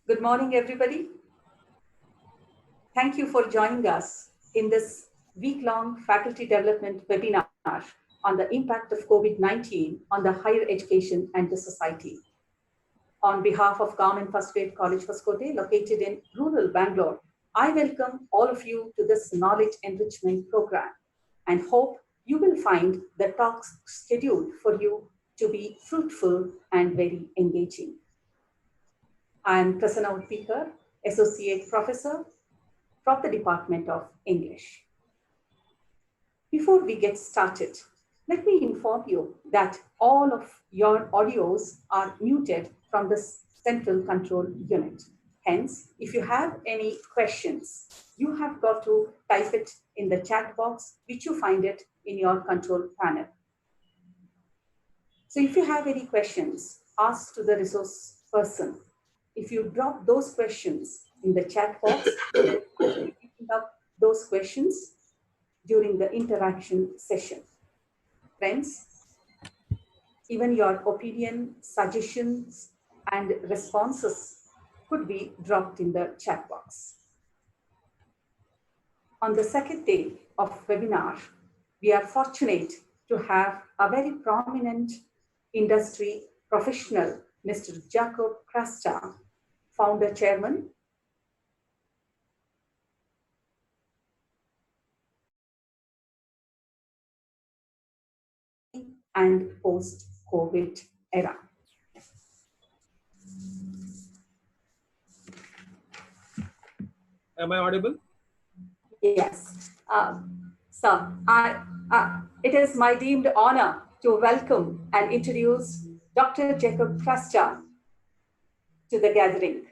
Good morning, everybody. Thank you for joining us in this week-long faculty development webinar on the impact of COVID-19 on the higher education and the society. On behalf of Government First Grade College Hoskote, located in rural Bangalore, I welcome all of you to this knowledge enrichment program and hope you will find the talks scheduled for you to be fruitful and very engaging. I am Prasanna Utpikar, Associate Professor from the Department of English. Before we get started, let me inform you that all of your audios are muted from the central control unit. Hence, if you have any questions, you have got to type it in the chat box, which you find it in your control panel. So if you have any questions, ask to the resource person. If you drop those questions in the chat box, then I will be picking up those questions during the interaction session. Friends, even your opinion, suggestions, and responses could be dropped in the chat box. On the second day of webinar, we are fortunate to have a very prominent industry professional, Mr. Jacob Krasta, founder chairman and post-COVID era. Am I audible? Yes. So it is my deemed honor to welcome and introduce Dr. Jacob Krasta to the gathering.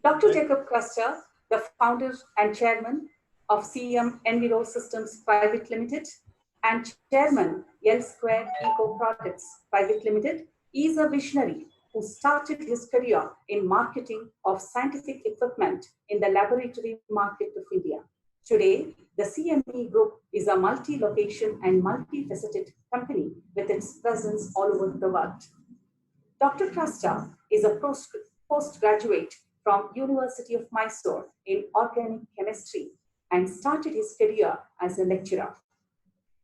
Dr. Jacob Krasta, the founder and chairman of CM Enviro Systems Private Limited and chairman L Square Eco Products Private Limited, is a visionary who started his career in marketing of scientific equipment in the laboratory market of India. Today, the CME Group is a multi-location and multifaceted company with its presence all over the world. Dr. Krasta is a postgraduate from University of Mysore in organic chemistry and started his career as a lecturer.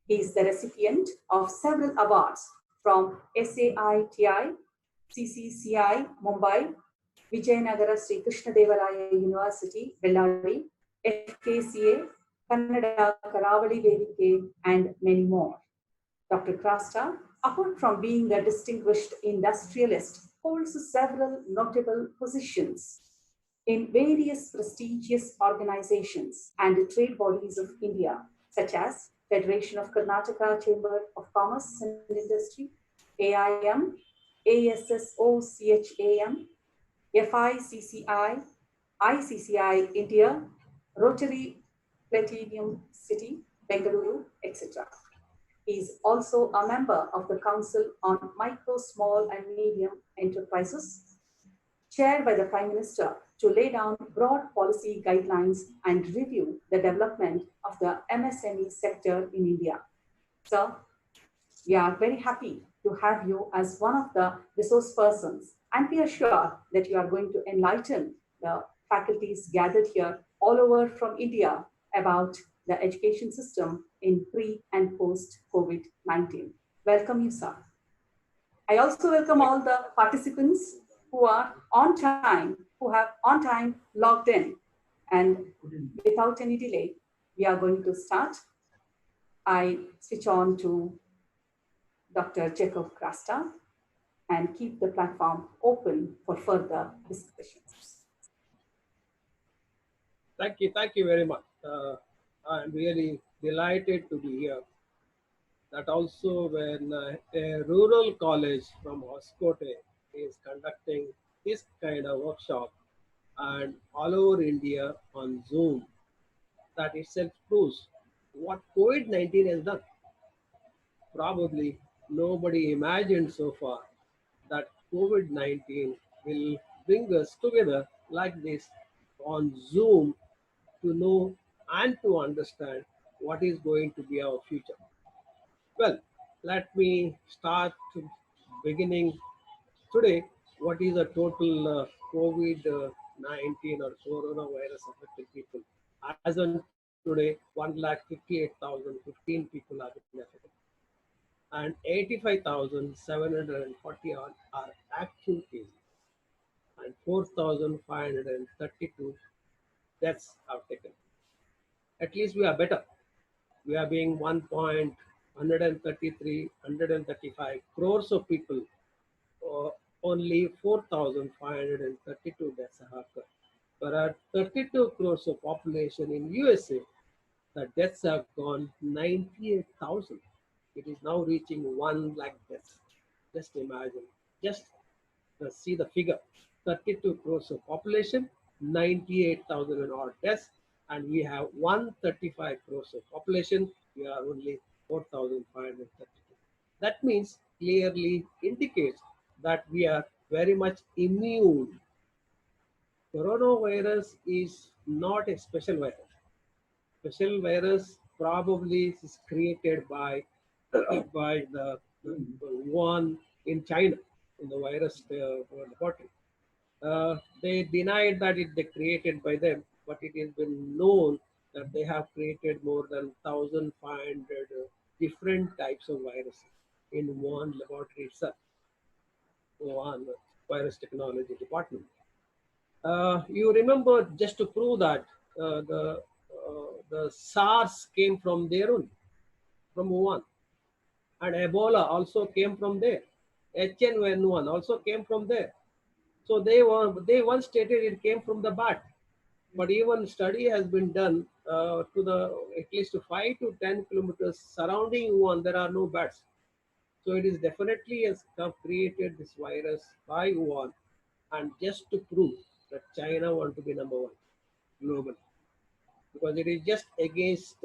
He is the recipient of several awards from SAITI, CCCI Mumbai, Vijayanagara Sri Krishnadevaraya University, Bellary, FKCA, Kannada Karavali Vedike, and many more. Dr. Krasta, apart from being a distinguished industrialist, holds several notable positions in various prestigious organizations and trade bodies of India, such as Federation of Karnataka Chamber of Commerce and Industry, AIM, ASSOCHAM, FICCI, ICCI India, Rotary Platinum City, Bengaluru, etc. He is also a member of the Council on Micro, Small and Medium Enterprises, chaired by the Prime Minister to lay down broad policy guidelines and review the development of the MSME sector in India. Sir, we are very happy to have you as one of the resource persons, and we are sure that you are going to enlighten the faculties gathered here all over from India about the education system in pre and post COVID-19. Welcome you, sir. I also welcome all the participants who are on time, who have on time logged in. And without any delay, we are going to start. I switch on to Dr. Jacob Krasta and keep the platform open for further discussions. Thank you very much. I'm really delighted to be here. That also when a rural college from Hoskote is conducting this kind of workshop and all over India on Zoom, that itself proves what COVID-19 has done. Probably nobody imagined so far that COVID-19 will bring us together like this on Zoom to know and to understand what is going to be our future. Well, let me start beginning today. What is the total COVID-19 or coronavirus affected people. As on today, 1,58,015 people have been affected, and 85,740 are active cases, and 4,532 deaths are taken. At least we are better. We are being 1.133, 135 crores of people, only 4,532 deaths have occurred. There are 32 crores of population in USA. The deaths have gone 98,000. It is now reaching 1 lakh deaths. Just imagine. Just see the figure. 32 crores of population, 98,000 and odd deaths, and we have 135 crores of population. We are only 4,532. That means clearly indicates that we are very much immune. Coronavirus is not a special virus. Special virus probably is created by by the one in China in the virus laboratory. They denied that they created by them, but it has been known that they have created more than 1,500 different types of viruses in one laboratory itself, one virus technology department. You remember, just to prove that the SARS came from there only, from Wuhan, and Ebola also came from there. H1N1 also came from there. So they once stated it came from the bat, but even study has been done to the at least 5 to 10 kilometers surrounding Wuhan. There are no bats, so it is definitely has created this virus by Wuhan, and just to prove that China want to be number one global, because it is just against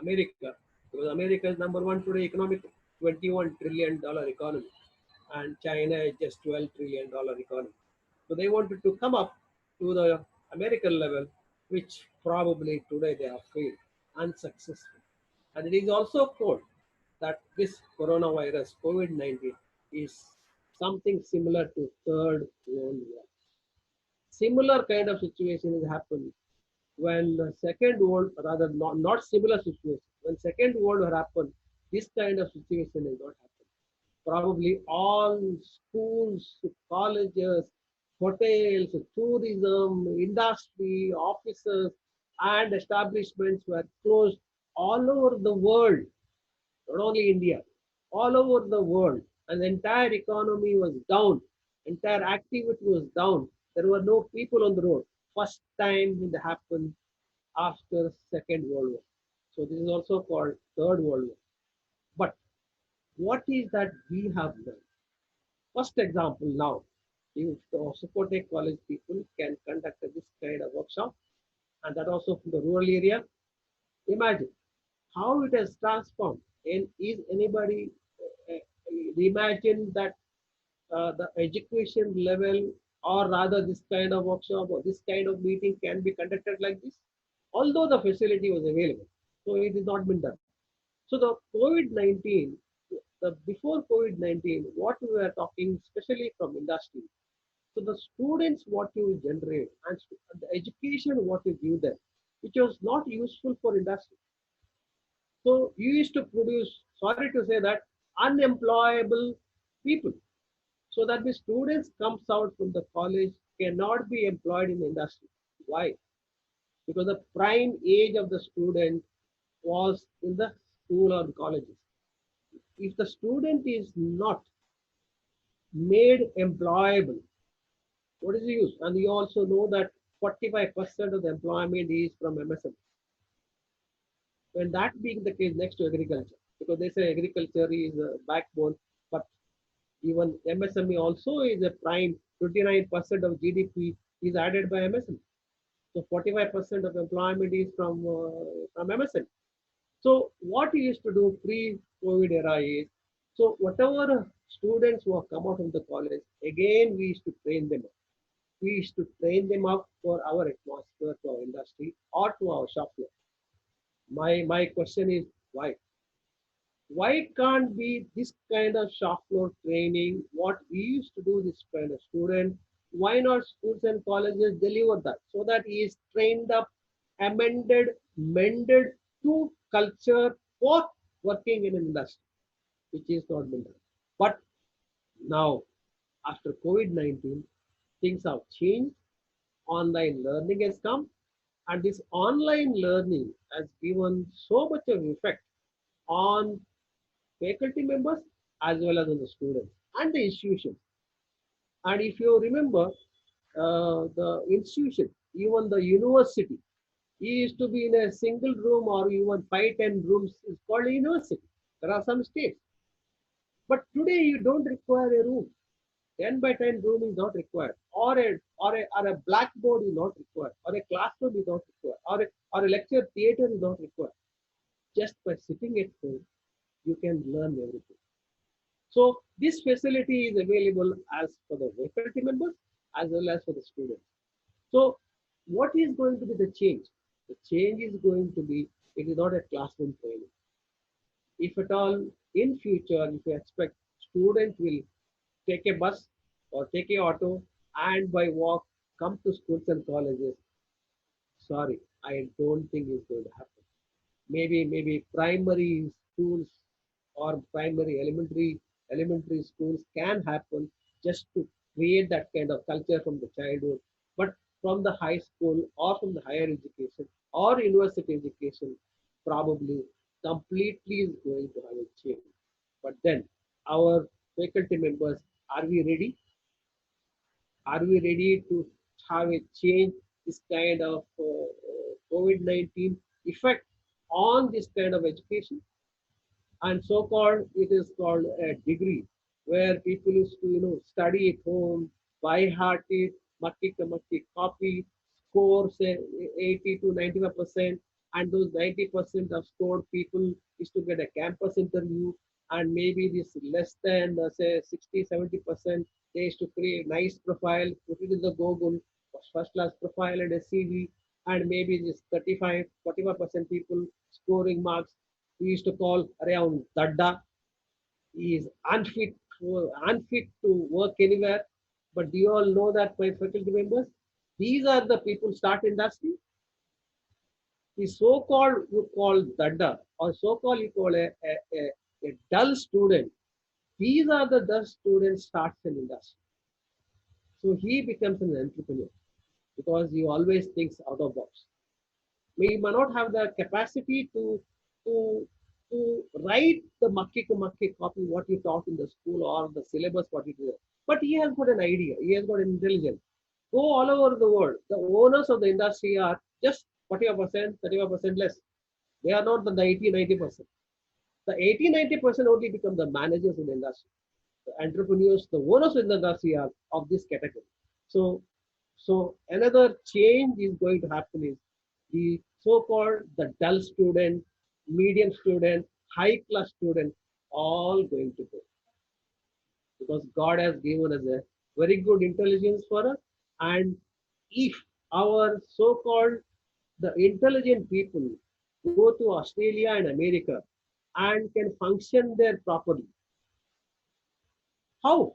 America, because America is number one today economically, $21 trillion economy, and China is just $12 trillion economy. So they wanted to come up to the American level, which probably today they have failed, unsuccessful. And it is also told that this coronavirus, COVID-19, is something similar to Third World War. Similar kind of situation has happened when the Second World, rather not similar situation, when Second World War happened, this kind of situation has not happened. Probably all schools, colleges, hotels, tourism, industry, offices, and establishments were closed all over the world, not only India, all over the world, and the entire economy was down, entire activity was down. There were no people on the road. First time it happened after Second World War. So this is also called Third World War. But what is that we have done? First example now, if the Sokote College people can conduct this kind of workshop, and that also from the rural area, imagine how it has transformed. And is anybody uh, imagine that the education level, or rather this kind of workshop or this kind of meeting can be conducted like this? Although the facility was available, so it has not been done. So the COVID-19, the before COVID-19, what we were talking, especially from industry. So the students, what you generate, and the education, what you give them, which was not useful for industry. So you used to produce, sorry to say that, unemployable people. So that the students comes out from the college cannot be employed in the industry. Why? Because the prime age of the student was in the school or colleges. If the student is not made employable, what is the use? And you also know that 45% of the employment is from MSME. When that being the case next to agriculture, because they say agriculture is a backbone, but even MSME also is a prime. 29% of GDP is added by MSME. So 45% of employment is from MSME. So what we used to do pre-COVID era is, so whatever students who have come out of the college, again we used to train them up. We used to train them up for our atmosphere, to our industry, or to our shop floor. My question is why? Why can't be this kind of shop floor training? What we used to do, this kind of student, why not schools and colleges deliver that so that he is trained up, amended, mended to culture for working in an industry, which is not been done. But now, after COVID-19, things have changed. Online learning has come, and this online learning has given so much of effect on faculty members as well as on the students and the institutions. And if you remember, the institution, even the university, used to be in a single room or even 5, 10 rooms is called a university. There are some states. But today you don't require a room. 10 by 10 room is not required. Or a blackboard is not required. Or a classroom is not required. Or a lecture theater is not required. Just by sitting at home, you can learn everything. So this facility is available as for the faculty members as well as for the students. So what is going to be the change? The change is going to be, it is not a classroom training. If at all in future, if you expect students will take a bus or take a auto and by walk come to schools and colleges, sorry, I don't think it's going to happen. Maybe primary schools or primary elementary schools can happen just to create that kind of culture from the childhood. But from the high school or from the higher education or university education, probably completely is going to have a change. But then our faculty members, are we ready? Are we ready to have a change this kind of COVID-19 effect on this kind of education? And so-called, it is called a degree, where people used to, study at home, by heart it, makki copy, score say 80 to 95%, and those 90% of scored people used to get a campus interview, and maybe this less than say 60, 70%, they used to create nice profile, put it in the Google, first class profile and a CV, and maybe this 35, 45% people scoring marks we used to call around Dadda. He is unfit to work anywhere. But do you all know that, my faculty members? These are the people start industry. The so-called you call Dadda or so-called you call a dull student. These are the dull students starts in industry. So he becomes an entrepreneur because he always thinks out of box. We may not have the capacity to to write the makki to makki copy what you taught in the school or the syllabus what you do. But he has got an idea. He has got an intelligence. Go all over the world. The owners of the industry are just 40%, 35% less. They are not the 90%. The 80-90% only become the managers in the industry. The entrepreneurs, the owners in the industry are of this category. So, so another change is going to happen is the so-called the dull student, medium student, high class student, all going to go because God has given us a very good intelligence for us. And if our so-called the intelligent people go to Australia and America and can function there properly, how?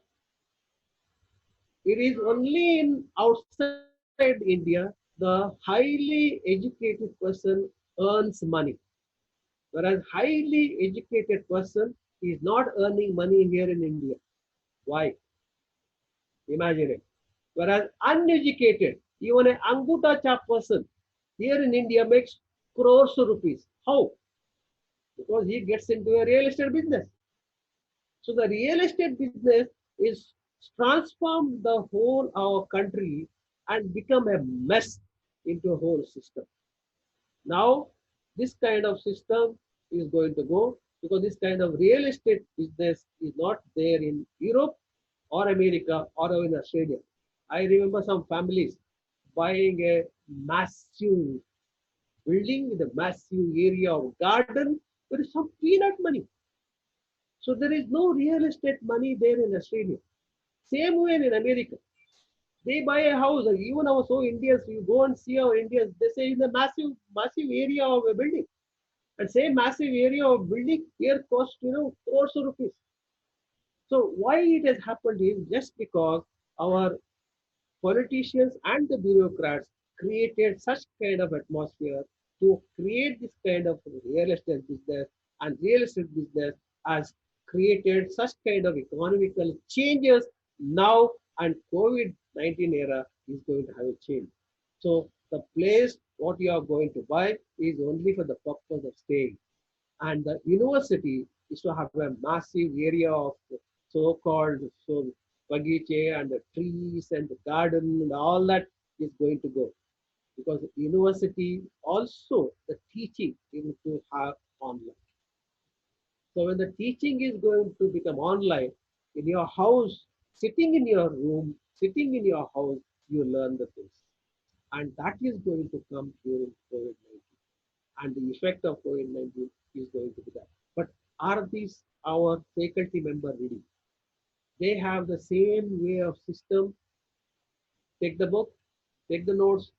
It is only in outside India the highly educated person earns money, whereas highly educated person is not earning money here in India. Why? Imagine it. Whereas uneducated, even an Anguta chap person here in India makes crores of rupees. How? Because he gets into a real estate business. So the real estate business is transformed the whole our country and become a mess into a whole system. Now, this kind of system is going to go because this kind of real estate business is not there in Europe or America or in Australia. I remember some families buying a massive building with a massive area of garden with some peanut money. So there is no real estate money there in Australia. Same way in America. They buy a house. Even our so Indians, you go and see our Indians, they say in a massive area of a building. And same massive area of building here cost, crores of rupees. So why it has happened is just because our politicians and the bureaucrats created such kind of atmosphere to create this kind of real estate business, and real estate business has created such kind of economical changes now, and COVID-19 era is going to have a change. So the place what you are going to buy is only for the purpose of staying, and the university is to have a massive area of so-called bagiche and the trees and the garden and all that is going to go, because university also the teaching is to have online. So when the teaching is going to become online, in your house, sitting in your room, sitting in your house, you learn the things, and that is going to come during COVID-19, and the effect of COVID-19 is going to be that. But are these our faculty member ready? They have the same way of system. Take the book, take the notes,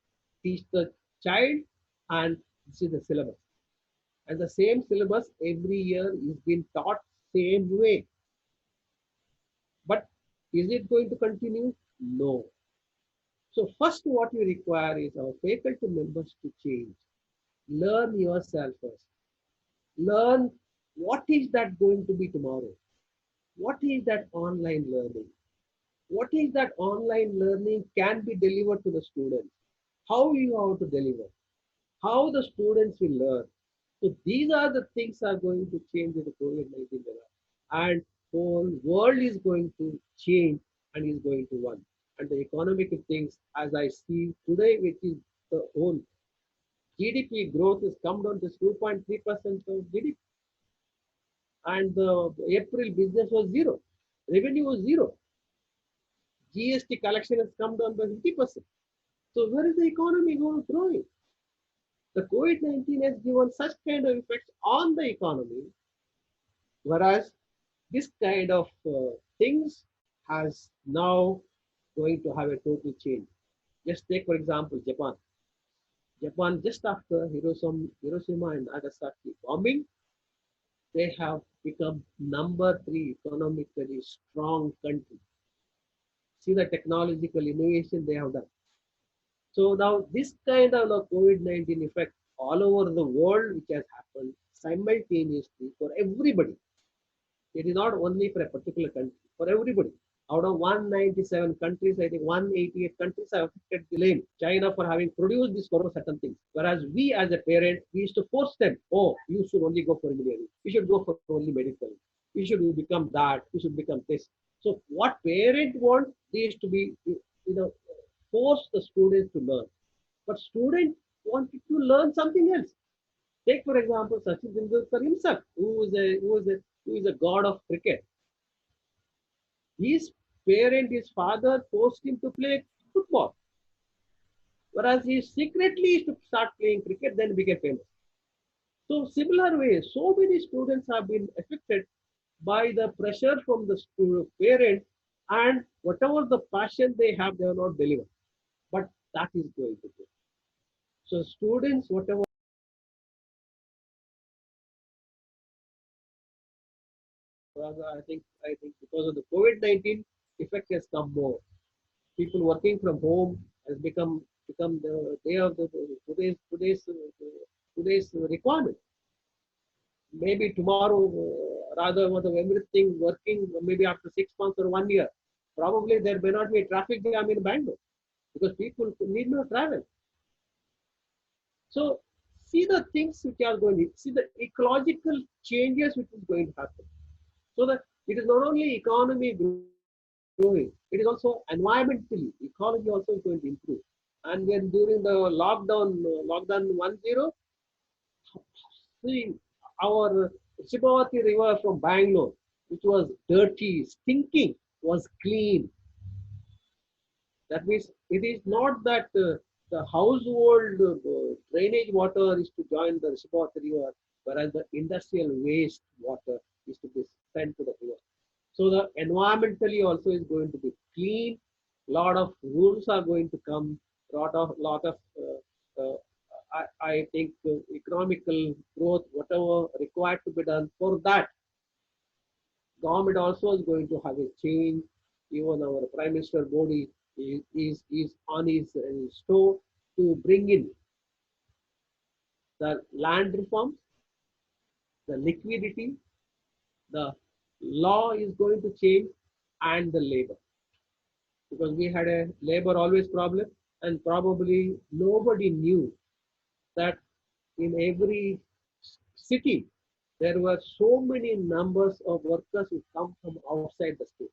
teach the child, and this is the syllabus. And the same syllabus every year is being taught same way. But is it going to continue? No. So first what we require is our faculty members to change. Learn yourself first. Learn what is that going to be tomorrow. What is that online learning? What is that online learning can be delivered to the students? How you have to deliver? How the students will learn? So these are the things are going to change in the COVID-19 era. And whole world is going to change and is going to run. And the economic things, as I see today, which is the whole GDP growth has come down to 2.3% of GDP. And the April business was zero. Revenue was zero. GST collection has come down by 50%. So where is the economy going to grow? The COVID-19 has given such kind of effects on the economy, whereas this kind of things has now going to have a total change. Just take, for example, Japan. Japan, just after Hiroshima and Nagasaki bombing, they have become number three economically strong country. See the technological innovation they have done. So now this kind of COVID-19 effect all over the world, which has happened simultaneously for everybody. It is not only for a particular country, for everybody. Out of 197 countries, I think 188 countries have affected the lane. China for having produced this for certain things. Whereas we as a parent, we used to force them, oh, you should only go for engineering. You should go for only medical. You should become that. You should become this. So what parent want is to be, force the students to learn. But student wanted to learn something else. Take for example Sachin Tendulkar himself, who is a god of cricket. His parent, his father, forced him to play football, whereas he secretly used to start playing cricket, then became famous. So similar way, so many students have been affected by the pressure from the parent, and whatever the passion they have, they are not delivered. But that is going to be. So students, whatever I think because of the COVID-19 effect has come more. People working from home has become the day of the today's requirement. Maybe tomorrow, rather with everything working, maybe after 6 months or 1 year, probably there may not be a traffic jam in Bangalore because people need no travel. So see the things which are going to see the ecological changes which is going to happen. So that it is not only economy growing, it is also environmentally, ecology also is going to improve. And when during the lockdown 1.0, see our Shibavati river from Bangalore, which was dirty, stinking, was clean. That means it is not that the household drainage water is to join the Shibavati river, whereas the industrial waste water is to be sent to the river. So the environmentally also is going to be clean. Lot of rules are going to come. Lot of I think economical growth, whatever required to be done for that, government also is going to have a change. Even our Prime Minister Modi is on his stove to bring in the land reforms, the liquidity, the law is going to change, and the labor. Because we had a labor always problem, and probably nobody knew that in every city there were so many numbers of workers who come from outside the state.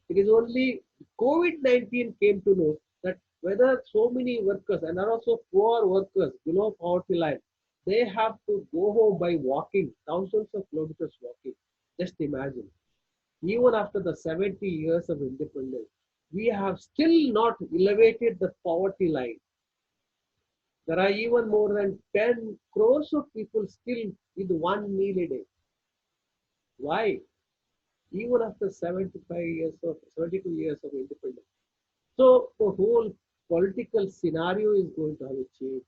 It is only COVID-19 came to know that whether so many workers and are also poor workers below poverty line, they have to go home by walking, thousands of kilometers walking. Just imagine. Even after the 70 years of independence, we have still not elevated the poverty line. There are even more than 10 crores of people still with one meal a day. Why? Even after 75 years of 72 years of independence. So the whole political scenario is going to have a change.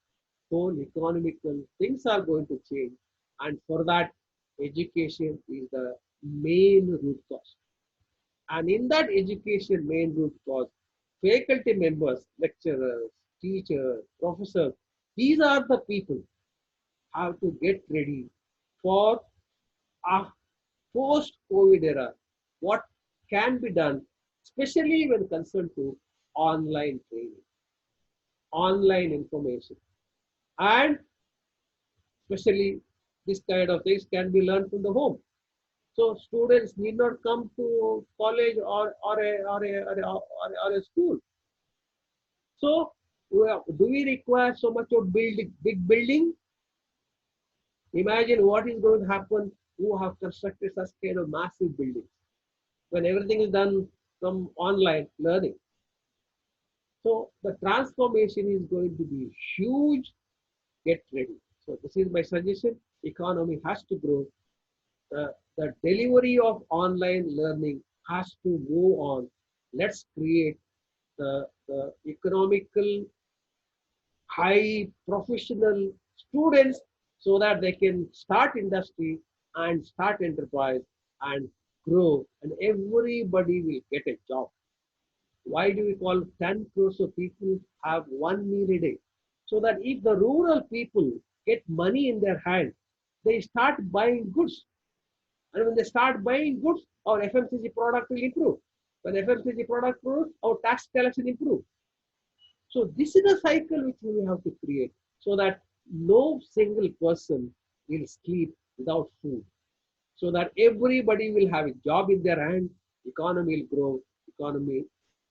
Whole economical things are going to change. And for that, education is the main root cause. And in that education main root cause, faculty members, lecturers, teachers, professors, these are the people have to get ready for a post-COVID era. What can be done, especially when concerned to online training, online information, and especially this kind of things can be learned from the home. So students need not come to college or a school. So do we require so much of big building? Imagine what is going to happen who have constructed such kind of massive buildings when everything is done from online learning. So the transformation is going to be huge. Get ready. So this is my suggestion. Economy has to grow. The delivery of online learning has to move on. Let's create the economical high professional students so that they can start industry and start enterprise and grow, and everybody will get a job. Why do we call 10 crores of people have one meal a day? So that if the rural people get money in their hand, they start buying goods. And when they start buying goods, our FMCG product will improve. When FMCG product improves, our tax collection improves. So this is a cycle which we have to create so that no single person will sleep without food. So that everybody will have a job in their hand, economy will grow, economy,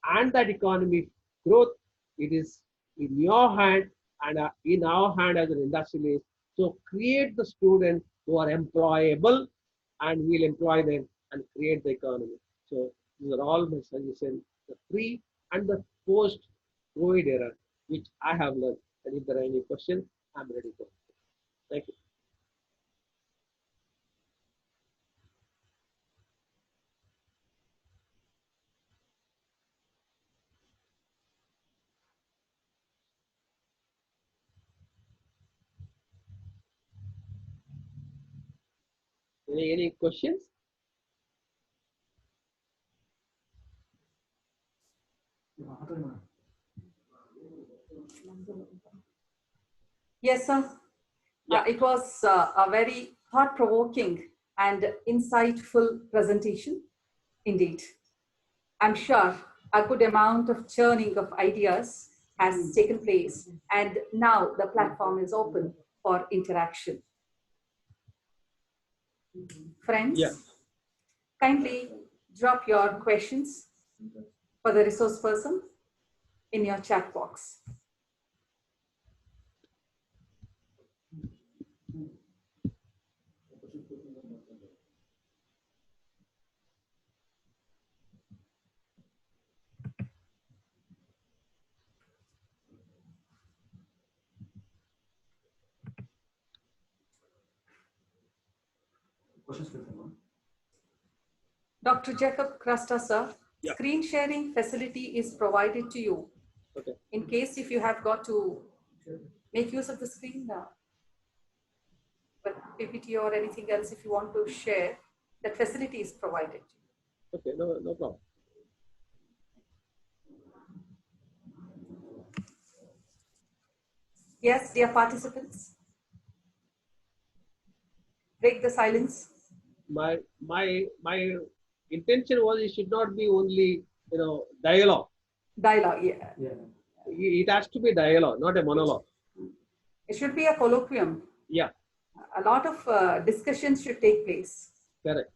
and that economic growth, it is in your hand and in our hand as an industrialist. So create the students who are employable and we'll employ them and create the economy. So these are all my suggestions, the pre and the post COVID era, which I have learned. And if there are any questions, I'm ready to answer. Thank you. Any questions? Yes, sir. Yeah. It was a very thought-provoking and insightful presentation, indeed. I'm sure a good amount of churning of ideas has taken place, and now the platform is open for interaction. Friends, Yeah. kindly drop your questions for the resource person in your chat box. Dr. Jacob Krasta, sir, Yeah. screen sharing facility is provided to you. Okay. In case if you have got to make use of the screen now. But PPT or anything else, if you want to share, that facility is provided. Okay, no problem. Yes, dear participants, break the silence. My intention was it should not be only dialogue. Dialogue, yeah. It has to be dialogue, not a monologue. It should be a colloquium. Yeah, A lot of discussions should take place. correct.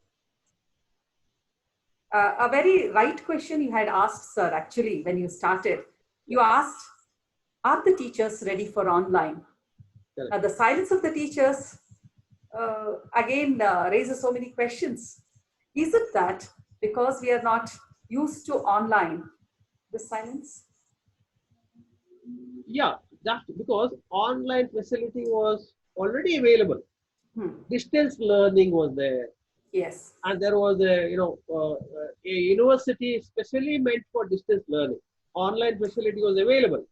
A very right question you had asked, sir, actually, when you started. You asked, are the teachers ready for online? The silence of the teachers, again, raises so many questions. Is it that because we are not used to online, the silence? Yeah, that because online facility was already available. Distance learning was there. Yes. And there was a university specially meant for distance learning. Online facility was available.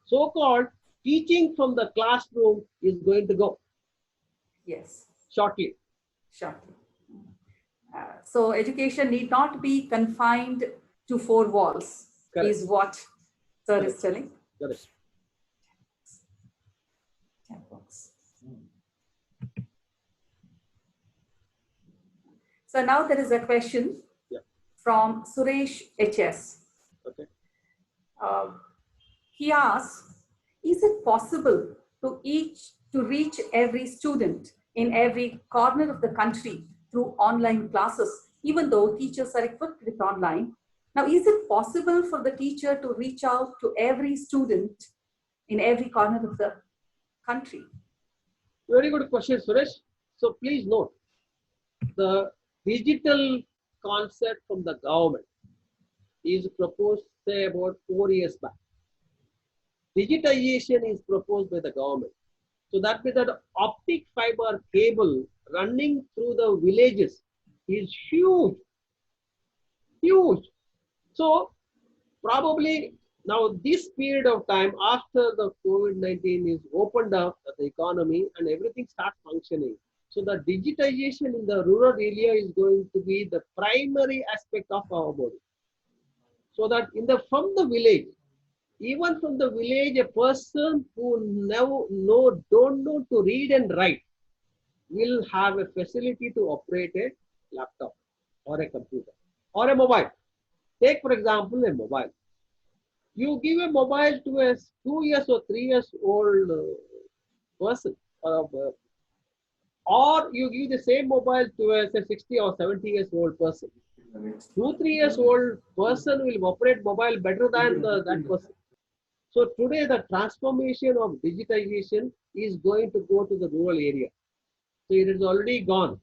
So-called teaching from the classroom is going to go. Yes. Shortly. Shortly. So education need not be confined to four walls. Correct. Is what sir Correct. Is telling. Correct. So now there is a question from Suresh HS. Okay. He asks, is it possible to reach every student in every corner of the country through online classes, even though teachers are equipped with online? Now, is it possible for the teacher to reach out to every student in every corner of the country? Very good question, Suresh. So please note, the digital concept from the government is proposed, say, about 4 years back. Digitization is proposed by the government. So that means that optic fiber cable running through the villages is huge. Huge. So probably now this period of time after the COVID-19 is opened up the economy and everything starts functioning. So the digitization in the rural area is going to be the primary aspect of our body. So that from the village, even from the village, a person who don't know to read and write will have a facility to operate a laptop or a computer or a mobile. Take, for example, a mobile. You give a mobile to a 2 years or 3 years old person, or you give the same mobile to a say 60 or 70 years old person. 2-3 years old person will operate mobile better than that person. So today the transformation of digitization is going to go to the rural area. So it is already gone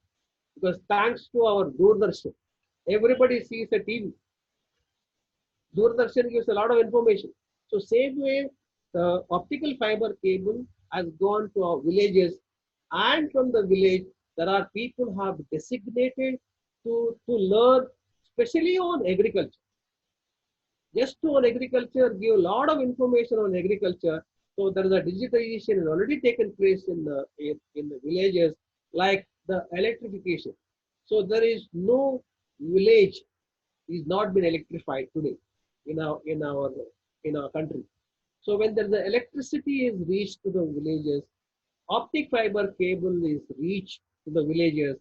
because thanks to our Doordarshan, everybody sees a TV. Doordarshan gives a lot of information. So same way, the optical fiber cable has gone to our villages, and from the village, there are people who have designated to learn, especially on agriculture. Just on agriculture, give a lot of information on agriculture. So there is a digitization has already taken place in the villages, like the electrification. So there is no village is not been electrified today in our country. So when the electricity is reached to the villages, optic fiber cable is reached to the villages.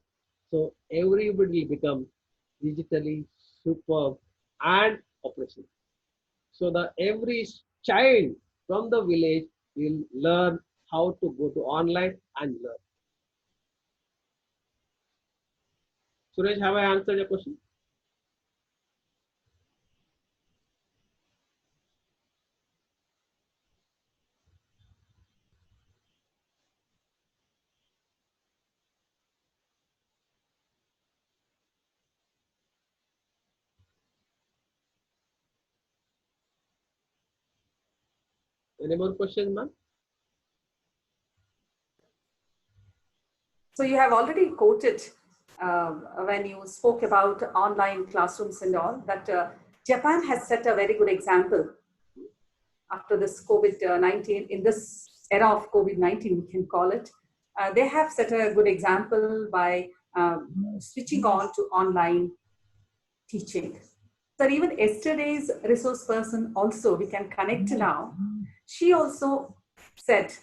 So everybody will become digitally superb and operational. So that every child from the village will learn how to go to online and learn. Suresh, have I answered your question? Any more questions, ma'am? So you have already quoted when you spoke about online classrooms and all that Japan has set a very good example after this COVID-19, in this era of COVID-19, we can call it. They have set a good example by switching on to online teaching. So even yesterday's resource person also, we can connect now. She also said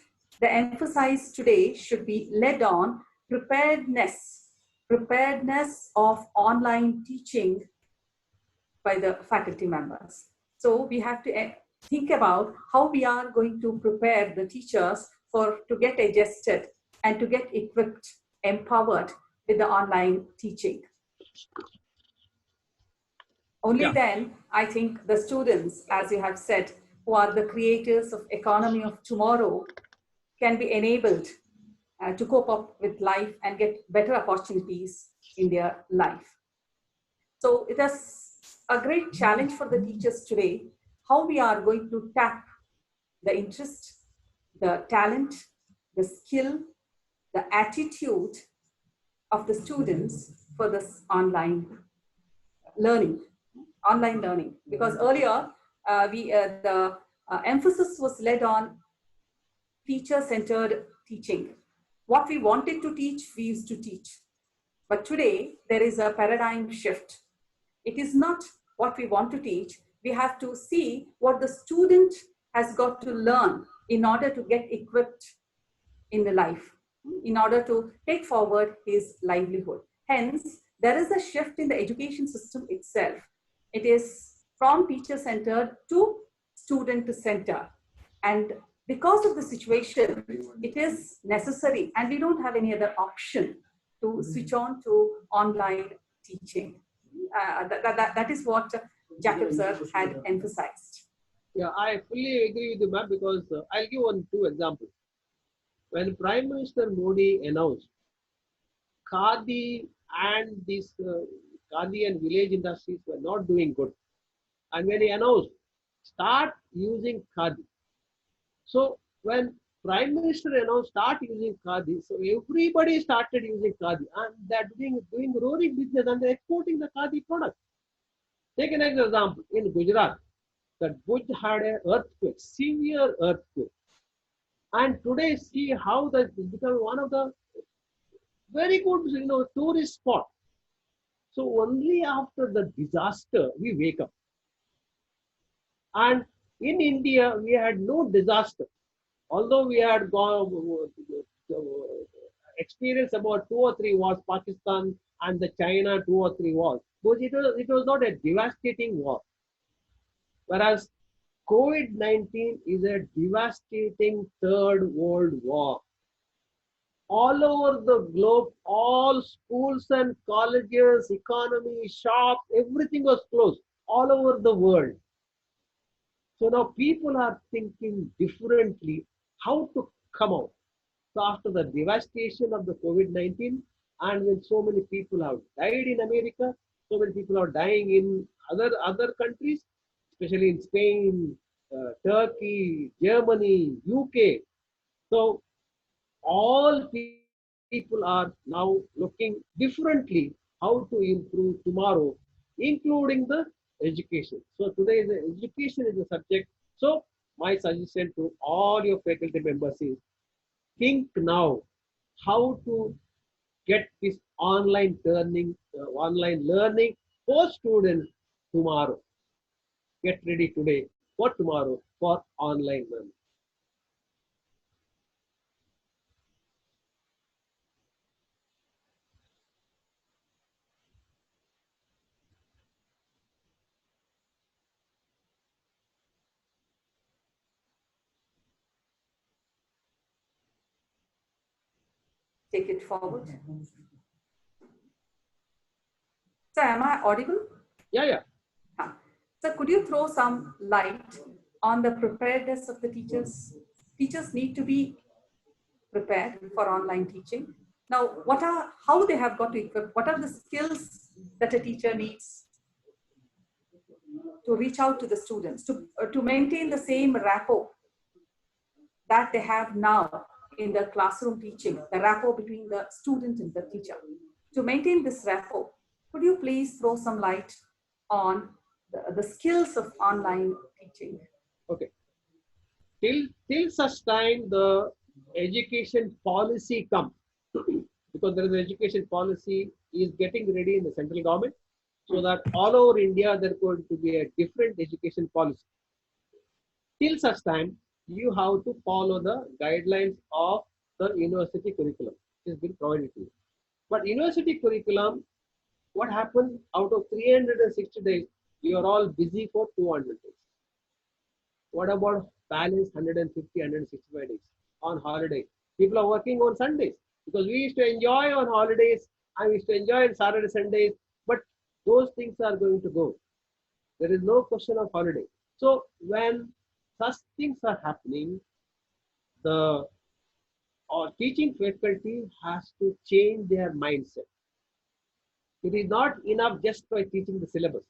the emphasis today should be led on preparedness of online teaching by the faculty members. So we have to think about how we are going to prepare the teachers to get adjusted and to get equipped, empowered with the online teaching. Only then, I think the students, as you have said, who are the creators of economy of tomorrow, can be enabled to cope up with life and get better opportunities in their life. So it is a great challenge for the teachers today, how we are going to tap the interest, the talent, the skill, the attitude of the students for this online learning. Because earlier the emphasis was led on teacher-centered teaching. What we wanted to teach, we used to teach. But today, there is a paradigm shift. It is not what we want to teach. We have to see what the student has got to learn in order to get equipped in the life, in order to take forward his livelihood. Hence, there is a shift in the education system itself. It is from teacher-centered to student-centered. And because of the situation, it is necessary, and we don't have any other option to switch on to online teaching. That is what Jacob sir had emphasized. Yeah, I fully agree with you, ma'am, because I'll give two examples. When Prime Minister Modi announced Khadi and Khadi and village industries were not doing good, and when he announced, start using Khadi. So when Prime Minister announced start using Khadi, so everybody started using Khadi, and they're doing roaring business, and they're exporting the Khadi product. Take an example in Gujarat, that Bhuj had an earthquake, severe earthquake, and today see how that has become one of the very good tourist spot. So only after the disaster we wake up. And in India we had no disaster, although we had gone experienced about 2 or 3 wars, Pakistan and the China 2 or 3 wars, but it was not a devastating war. Whereas COVID-19 is a devastating third world war. All over the globe, all schools and colleges, economy, shops, everything was closed all over the world. So now people are thinking differently how to come out. So after the devastation of the COVID-19, and when so many people have died in America, so many people are dying in other countries, especially in Spain, Turkey, Germany, UK. So all people are now looking differently how to improve tomorrow, including the education. So today the education is the subject. So my suggestion to all your faculty members is, think now how to get this online learning for students tomorrow. Get ready today for tomorrow for online learning. Take it forward. So am I audible? Yeah. So could you throw some light on the preparedness of the teachers? Teachers need to be prepared for online teaching. Now, how they have got to equip? What are the skills that a teacher needs to reach out to the students, to maintain the same rapport that they have now in the classroom teaching, the rapport between the student and the teacher. To maintain this rapport, could you please throw some light on the skills of online teaching? Okay. Till such time the education policy comes, because there is an education policy is getting ready in the central government, so that all over India there is going to be a different education policy. Till such time, you have to follow the guidelines of the university curriculum, which has been provided to you. But university curriculum, what happens out of 360 days, you are all busy for 200 days. What about balance 150, 165 days on holiday? People are working on Sundays because we used to enjoy on holidays and we used to enjoy on Saturday, Sundays, but those things are going to go. There is no question of holiday. So when such things are happening, the teaching faculty has to change their mindset. It is not enough just by teaching the syllabus.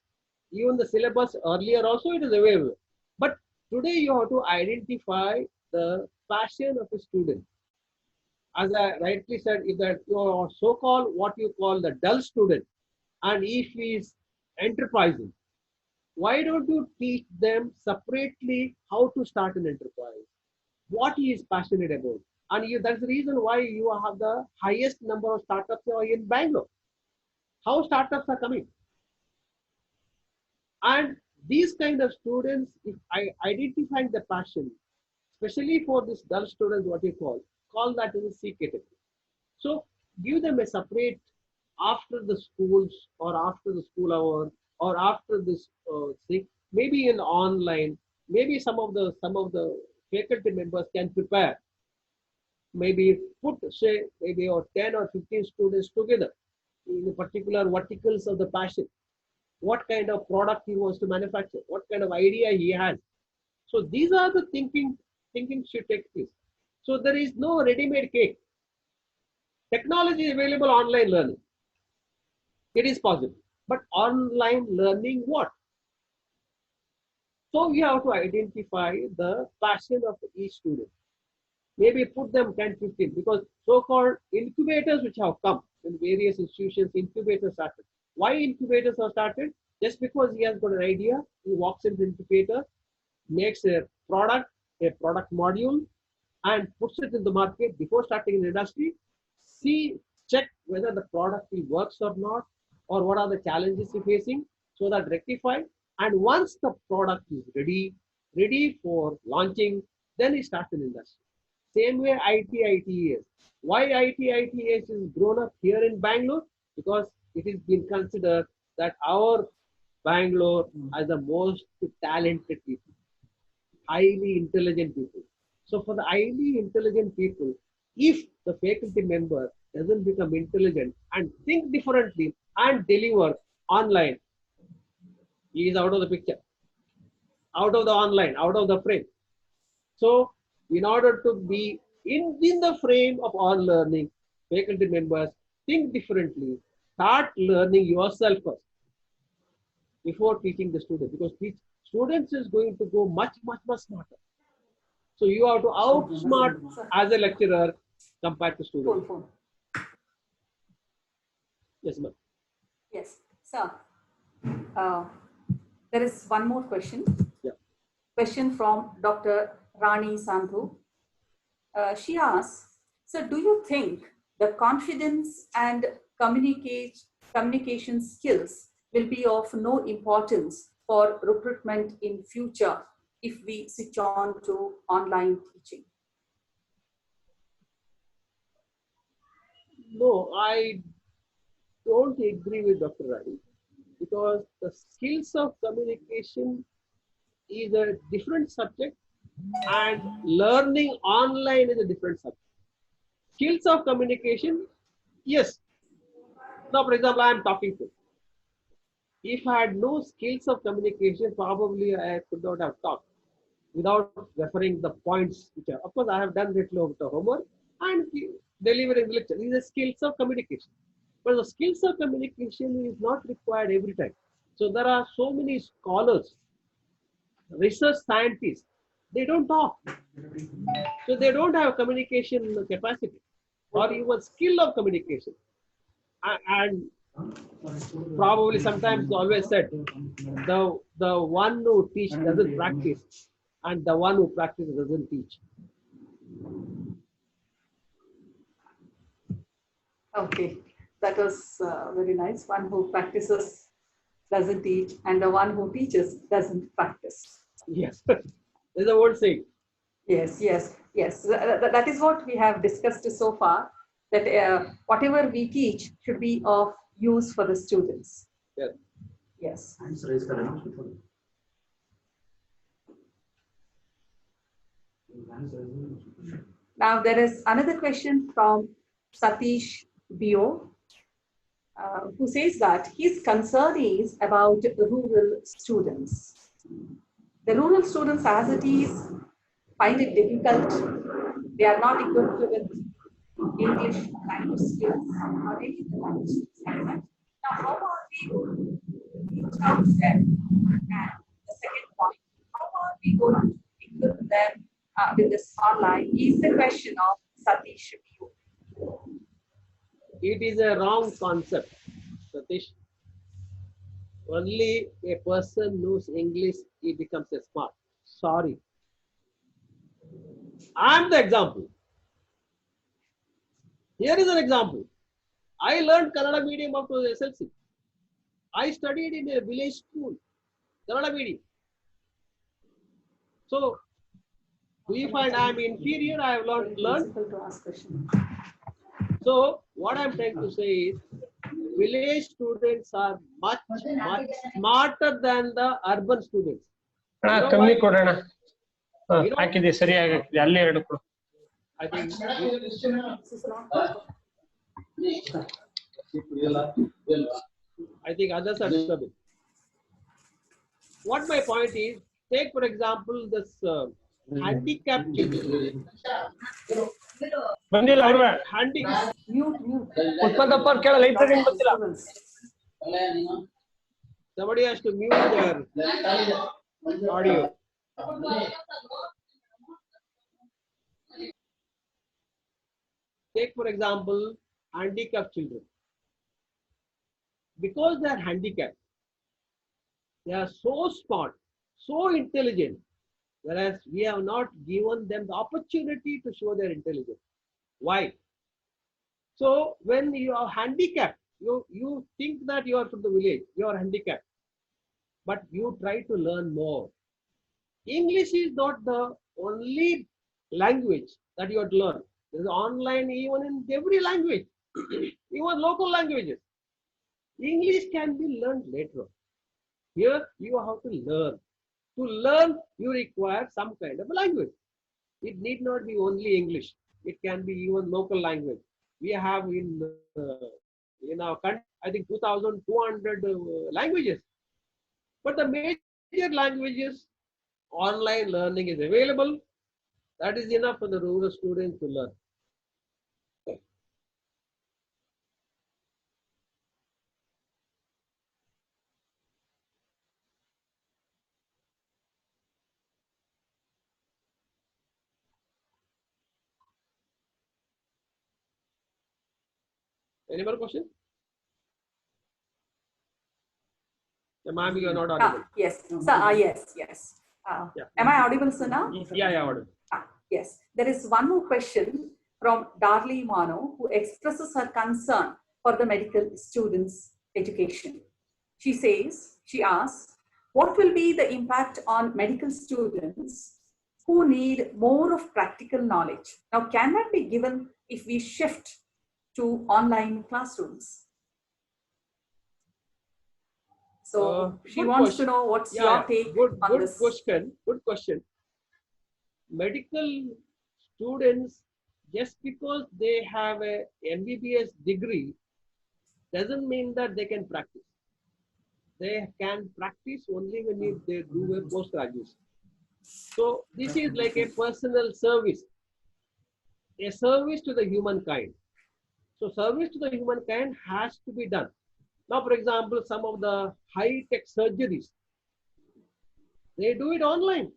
Even the syllabus earlier also it is available. But today you have to identify the passion of a student. As I rightly said, if that you are so-called what you call the dull student, and if he is enterprising, why don't you teach them separately how to start an enterprise, what he is passionate about? And that's the reason why you have the highest number of startups in Bangalore. How startups are coming. And these kind of students, if I identify the passion, especially for this dull students, what you call that as a C category. So give them a separate after the schools or after the school hour or after this thing, maybe in online, maybe some of the faculty members can prepare, maybe put say maybe or 10 or 15 students together in a particular verticals of the passion, what kind of product he wants to manufacture, what kind of idea he has. So these are the thinking should take place. So there is no ready-made cake. Technology is available, online learning. It is possible. But online learning what? So we have to identify the passion of each student. Maybe put them 10, 15, because so-called incubators which have come in various institutions, incubators started. Why incubators are started? Just because he has got an idea, he walks into the incubator, makes a product module, and puts it in the market before starting in the industry. Check whether the product works or not, or what are the challenges he's facing, so that rectify. And once the product is ready for launching, then he starts in industry. Same way IT/ITES. Why IT/ITES is grown up here in Bangalore? Because it has been considered that our Bangalore has the most talented people, highly intelligent people. So for the highly intelligent people, if the faculty member doesn't become intelligent and think differently and deliver online, he is out of the picture, out of the online, out of the frame. So in order to be in the frame of all learning, faculty members think differently, start learning yourself first before teaching the student, because students is going to go much smarter. So you have to outsmart as a lecturer compared to students. Yes, ma'am. Yes, sir. There is one more question. Yeah. Question from Dr. Rani Sandhu. She asks, so do you think the confidence and communication skills will be of no importance for recruitment in future if we switch on to online teaching? No, I don't agree with Dr. Rani, because the skills of communication is a different subject and learning online is a different subject. Skills of communication, yes. Now, for example, I am talking to you. If I had no skills of communication, probably I could not have talked without referring the points. Of course, I have done little of the homework and delivering the lecture. These are skills of communication. But the skills of communication is not required every time. So there are so many scholars, research scientists, they don't talk. So they don't have communication capacity or even skill of communication. And probably sometimes always said, the one who teach doesn't practice, and the one who practices doesn't teach. Okay, that was very nice. One who practices doesn't teach, and the one who teaches doesn't practice. Yes, there's a old saying. Yes, yes, yes. That is what we have discussed so far, that whatever we teach should be of use for the students. Yes. Yes. Now there is another question from Satish Bio, who says that his concern is about rural students. The rural students, as it is, find it difficult. They are not equipped with English language skills or any other language skills like that. Now, how are we going to reach out to them? And the second point, how are we going to equip them with this online? Is the question of Satish Bio. It is a wrong concept, Satish. Only a person knows English, he becomes a smart. Sorry. I'm the example. Here is an example. I learned Kannada medium up to SLC. I studied in a village school, Kannada medium. So, do you find I am inferior? I have learned. So, what I'm trying to say is, village students are much smarter than the urban students. ಕಮ್ಮಿ ಕೊಡೋಣ ಹಾಕಿದೆ ಸರಿಯಾಗಿ ಅಲ್ಲೇ ಎರಡು ಕೊಡು. I think others are disturbing. What my point is, take for example this handicapped children. ಬಂದಿಲ್ಲ ಅವ್ರ ಉತ್ಪನ್ನಪ್ಪ ಕೇಳ ಲೈಟ್ ಬಂದಿಲ್ಲ. Somebody has to mute their audio. Take for example handicapped children. Because they are handicapped, they are so smart, so intelligent, whereas we have not given them the opportunity to show their intelligence. Why? So when you are handicapped, you think that you are from the village, you are handicapped, but you try to learn more. English is not the only language that you have to learn. There is online even in every language, even local languages. English can be learned later on. Here you have to learn. To learn, you require some kind of a language. It need not be only English. It can be even local language. We have in our country, I think 2,200 languages. But the major languages, online learning is available. That is enough for the rural students to learn. Any more questions? Ma'am, you are not audible. Yes, sir. Yes. Yeah. Am I audible, sir, now? Yeah, audible. Yes. There is one more question from Darli Mano, who expresses her concern for the medical students' education. She asks, what will be the impact on medical students who need more of practical knowledge? Now, can that be given if we shift to online classrooms? So she wants to know what's your take on this. Good question. Medical students, just because they have a MBBS degree, doesn't mean that they can practice. They can practice only when they do a post-graduation. So this is like a personal service, a service to the humankind. So service to the humankind has to be done. Now, for example, some of the high-tech surgeries, they do it online.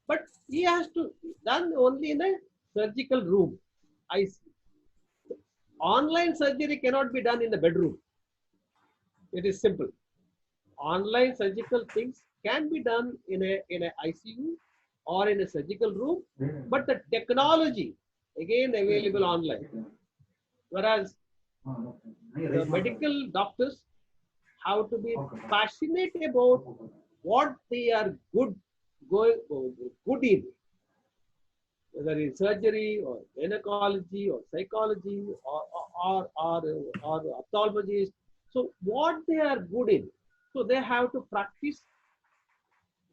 but he has to done only in a surgical room. I see. Online surgery cannot be done in the bedroom. It is simple. Online surgical things can be done in a ICU or in a surgical room, but the technology again available online. Whereas the medical doctors have to be passionate about what they are good in, whether in surgery or gynecology or psychology or ophthalmologist. So what they are good in, so they have to practice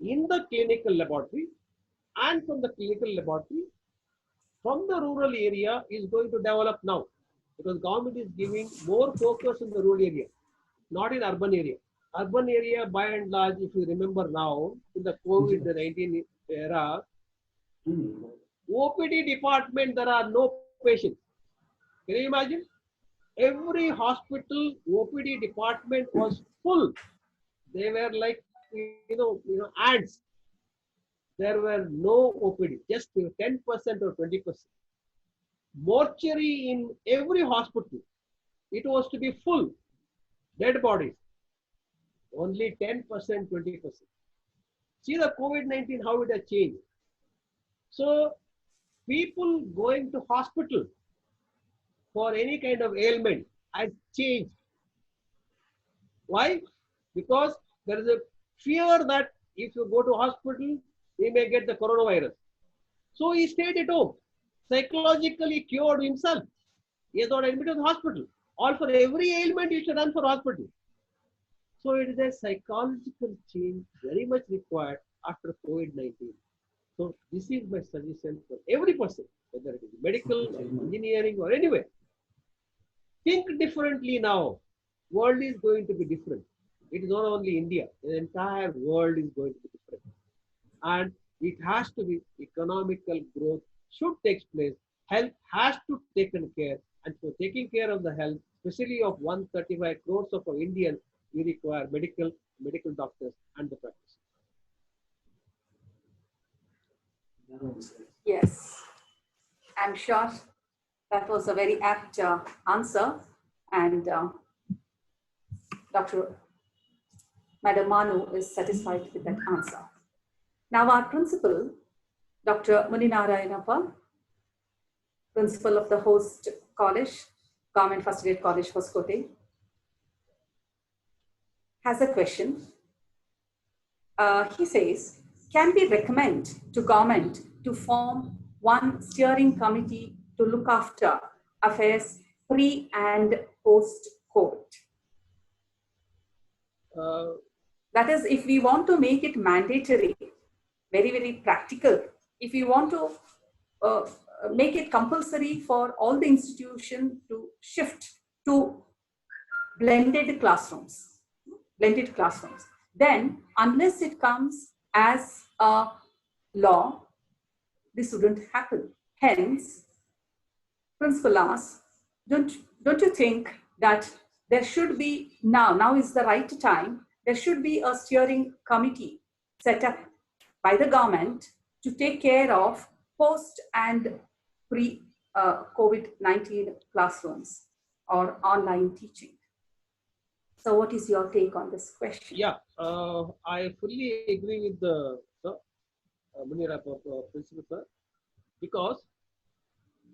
in the clinical laboratory, and from the clinical laboratory, from the rural area is going to develop now, because government is giving more focus in the rural area, not in urban area. Urban area, by and large, if you remember now, in the COVID-19 era, OPD department, there are no patients. Can you imagine? Every hospital OPD department was full. They were like, ants. There were no OPD, just 10% or 20%. Mortuary in every hospital, it was to be full. Dead bodies, only 10%, 20%. See the COVID-19, how it has changed. So people going to hospital for any kind of ailment has changed. Why? Because there is a fear that if you go to hospital, he may get the coronavirus. So he stayed at home, psychologically cured himself. He is not admitted to the hospital. All for every ailment, you should run for hospital. So it is a psychological change very much required after COVID-19. So this is my suggestion for every person, whether it is medical, or engineering, or anywhere. Think differently now. World is going to be different. It is not only India. The entire world is going to be different. And it has to be economical growth should take place. Health has to be taken care. And for taking care of the health, especially of 135 crores of our Indians, we require medical doctors and the practice. Yes, I'm sure that was a very apt answer, and Madam Manu is satisfied with that answer. Now our principal, Dr. Muninarayanappa, principal of the host college, Government First Grade College, Hoskote, has a question. He says, can we recommend to government to form one steering committee to look after affairs pre and post COVID? That is, if we want to make it mandatory, very, very practical, if we want to make it compulsory for all the institutions to shift to blended classrooms, then unless it comes as a law, this wouldn't happen. Hence, principal asks, don't you think that there should be, now is the right time, there should be a steering committee set up by the government to take care of post and pre COVID-19 classrooms or online teaching? So what is your take on this question? Yeah, I fully agree with the Muninarayanappa principal, sir, because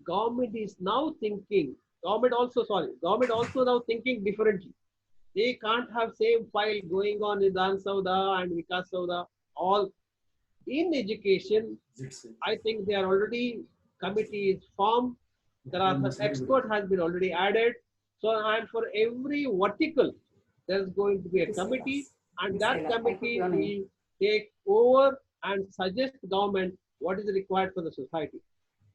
government is now thinking, government also now thinking differently. They can't have same file going on in Dan Sauda and Vikas Sauda. All in education, I think they are already, committee is formed. There are expert has been already added. So, and for every vertical, there's going to be a committee, and that committee will take over and suggest the government what is required for the society.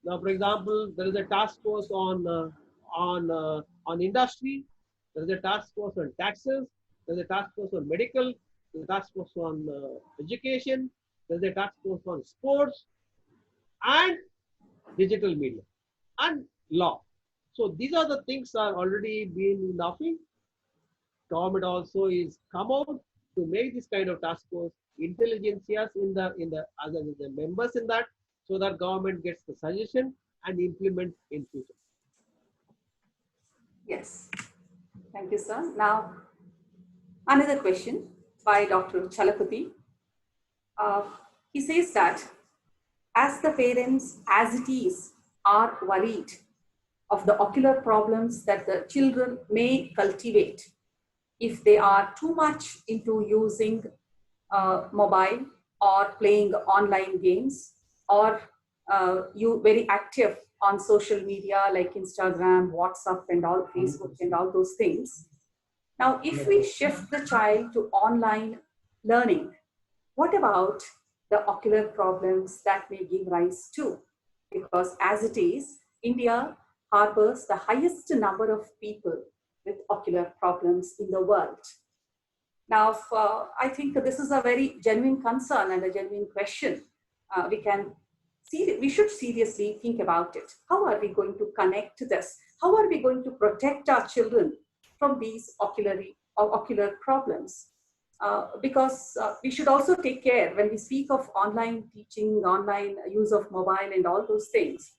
Now, for example, there is a task force on industry. There is a task force on taxes. There is a task force on medical. There is a task force on education. There is a task force on sports and digital media and law. So these are the things are already been in the offing. Government also is come out to make this kind of task force intelligentsias in the as the members in that, so that government gets the suggestion and implement in future. Yes. Thank you, sir. Now, another question by Dr. Chalapati. He says that as the parents, as it is, are worried of the ocular problems that the children may cultivate if they are too much into using mobile or playing online games, or you very active on social media like Instagram, WhatsApp, and all, Facebook, and all those things. Now, if we shift the child to online learning, what about the ocular problems that may give rise to? Because as it is, India harbors the highest number of people with ocular problems in the world. Now, I think this is a very genuine concern and a genuine question. We should seriously think about it. How are we going to connect this? How are we going to protect our children from these ocular problems? Because we should also take care when we speak of online teaching, online use of mobile and all those things.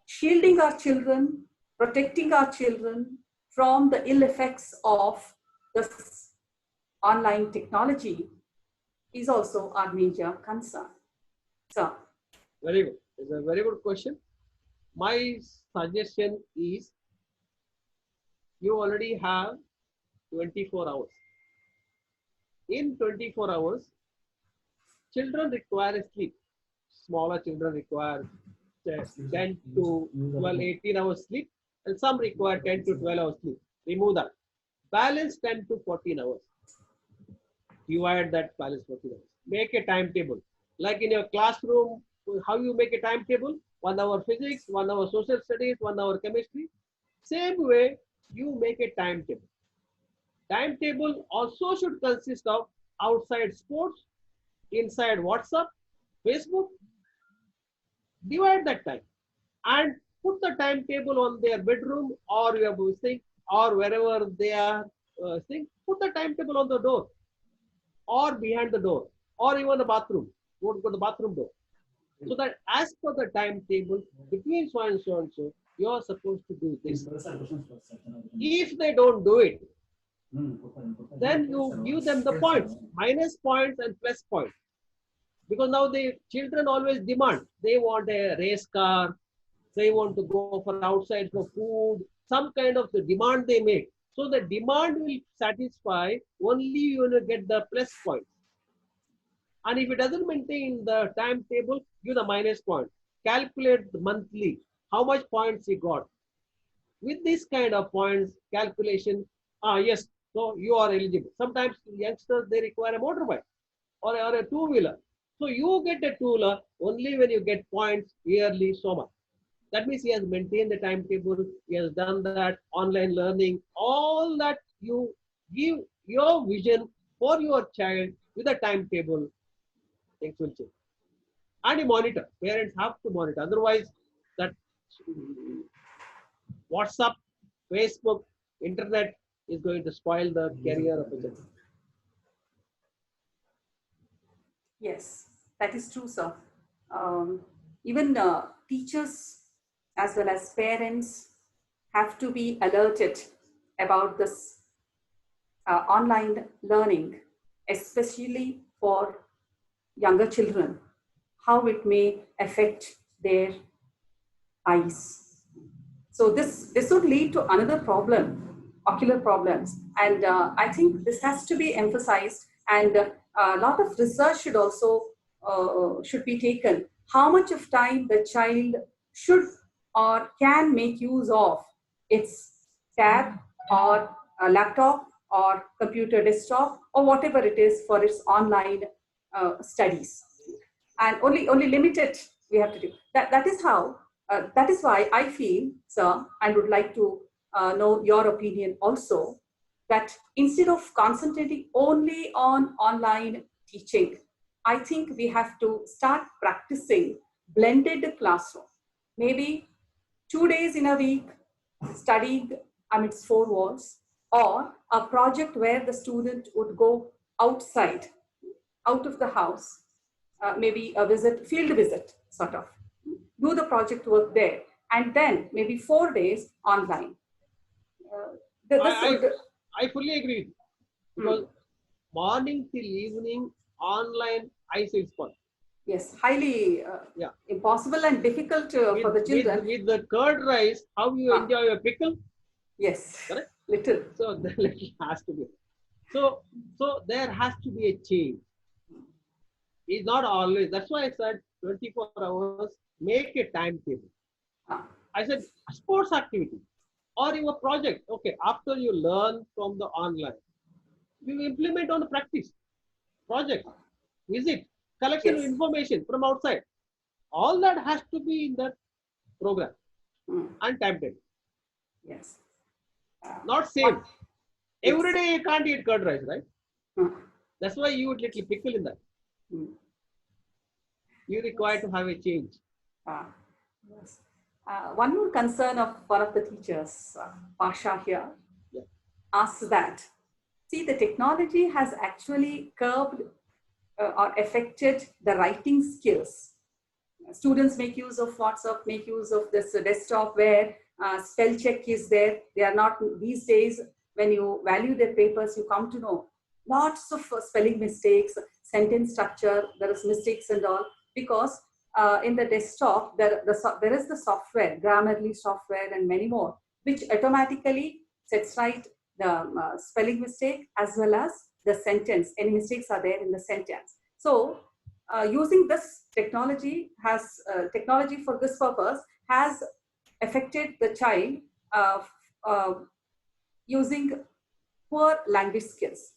Shielding our children, protecting our children from the ill effects of this online technology is also our major concern. So, very good. It's a very good question. My suggestion is you already have 24 hours. In 24 hours, children require sleep. Smaller children require 10 to 12, 18 hours sleep, and some require 10 to 12 hours sleep. Remove that. Balance 10 to 14 hours. Divide that balance 14 hours. Make a timetable. Like in your classroom, how you make a timetable? 1 hour physics, 1 hour social studies, 1 hour chemistry. Same way, you make a timetable. Timetable also should consist of outside sports, inside WhatsApp, Facebook. Divide that time and put the timetable on their bedroom or your thing or wherever they are thing. Put the timetable on the door or behind the door or even the bathroom. Go to the bathroom door. So that as per the timetable, between so and so and so, you are supposed to do this. If they don't do it, then you give them the points, minus points and plus points. Because now the children always demand. They want a race car, they want to go for outside for food, some kind of the demand they make. So the demand will satisfy only when you get the plus points. And if it doesn't maintain the timetable, give the minus point. Calculate the monthly, how much points he got. With this kind of points calculation, yes, so you are eligible. Sometimes youngsters, they require a motorbike or a two-wheeler. So you get a two-wheeler only when you get points yearly so much. That means he has maintained the timetable, he has done that, online learning, all that you give your vision for your child with a timetable, things will change. And you monitor, parents have to monitor, otherwise that WhatsApp, Facebook, internet is going to spoil the career of a child. yes, that is true, sir. Even teachers as well as parents have to be alerted about this online learning, especially for younger children, how it may affect their eyes. So this would lead to another problem, ocular problems. And I think this has to be emphasized, and a lot of research should also should be taken. How much of time the child should or can make use of its tab or a laptop or computer desktop or whatever it is for its online studies. And only limited we have to do. That is how, that is why I feel, sir, I would like to know your opinion also, that instead of concentrating only on online teaching, I think we have to start practicing blended classroom. Maybe 2 days in a week studying amidst four walls, or a project where the student would go outside out of the house, maybe a visit, field visit, sort of. Do the project work there, and then maybe 4 days online. This would, I fully agree because morning till evening online, I say it's fun. yes, highly impossible and difficult for the children. With the curd rice, how you enjoy a pickle? Yes, correct? Little. So the little has to be. So there has to be a change. It's not always. That's why I said 24 hours. Make a timetable. I said sports activity or your project. Okay, after you learn from the online, you implement on the practice project, visit, collection of information from outside. All that has to be in that program and timetable. Yes. Not same. Every day you can't eat curd rice, right? That's why you would little pickle in that. You require to have a change. Yes. One more concern of one of the teachers, Pasha here, asks that, see, the technology has actually curbed or affected the writing skills. Students make use of WhatsApp, make use of this desktop where spell check is there. They are not, these days, when you value their papers, you come to know lots of spelling mistakes, sentence structure, there is mistakes and all, because in the desktop, there is the software, Grammarly software and many more, which automatically sets right the spelling mistake as well as the sentence. Any mistakes are there in the sentence. So using this technology technology for this purpose has affected the child using poor language skills.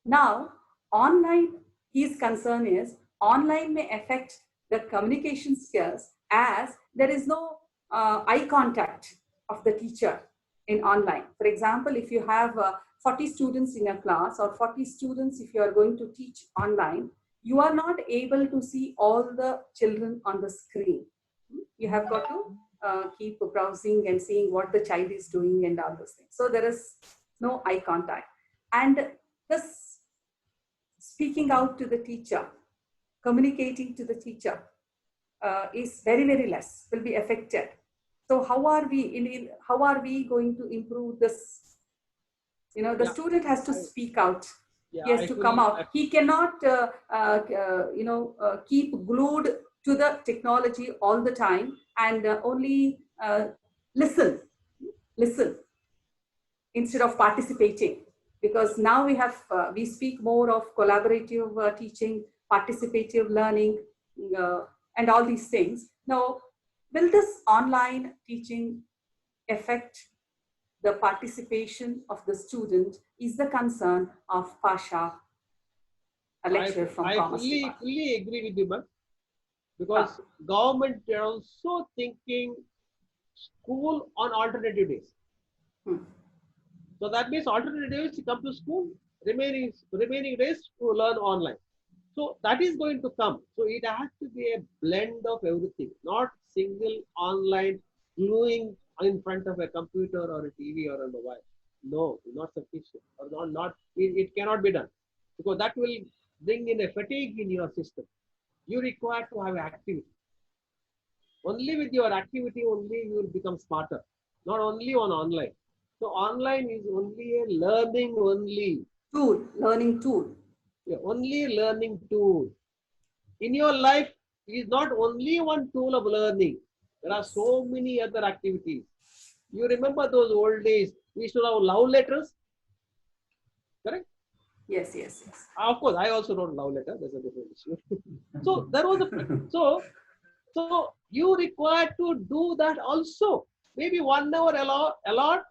Now, online, his concern is online may affect the communication skills as there is no eye contact of the teacher in online. For example, if you have 40 students in a class or 40 students if you are going to teach online, you are not able to see all the children on the screen. You have got to keep browsing and seeing what the child is doing and all those things. So there is no eye contact. And this speaking out to the teacher, communicating to the teacher is very, very less, will be affected. So how are we going to improve this? You know, the student has to speak out. He has to come out. He cannot, keep glued to the technology all the time and only listen instead of participating. Because now we speak more of collaborative teaching, participative learning, and all these things. Now, will this online teaching affect the participation of the student is the concern of Pasha, a lecturer from Commerce Department. I fully agree with you, ma'am. Because government are also thinking school on alternative days. So that means alternative days you come to school, remaining days to learn online. So that is going to come. So it has to be a blend of everything, not single online gluing in front of a computer or a TV or a mobile. No, not sufficient or not. It cannot be done because that will bring in a fatigue in your system. You require to have activity. Only with your activity, only you will become smarter. Not only on online. So online is only a learning learning tool. Yeah, only learning tool. In your life is not only one tool of learning. There are so many other activities. You remember those old days? We used to have love letters. Correct? Yes. Of course, I also wrote love letter. That's a different issue. So there was so you require to do that also. Maybe 1 hour allot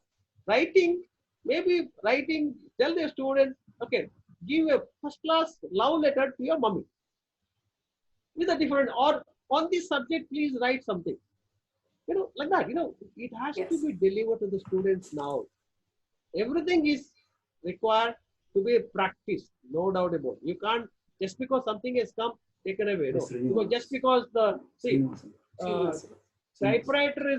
writing. Maybe writing. Tell the student, okay, give a first class love letter to your mommy. With a different or on this subject, please write something. You know, like that. You know, it has to be delivered to the students now. Everything is required to be practiced, no doubt about it. You can't just because something has come taken away. No, because just because the typewriter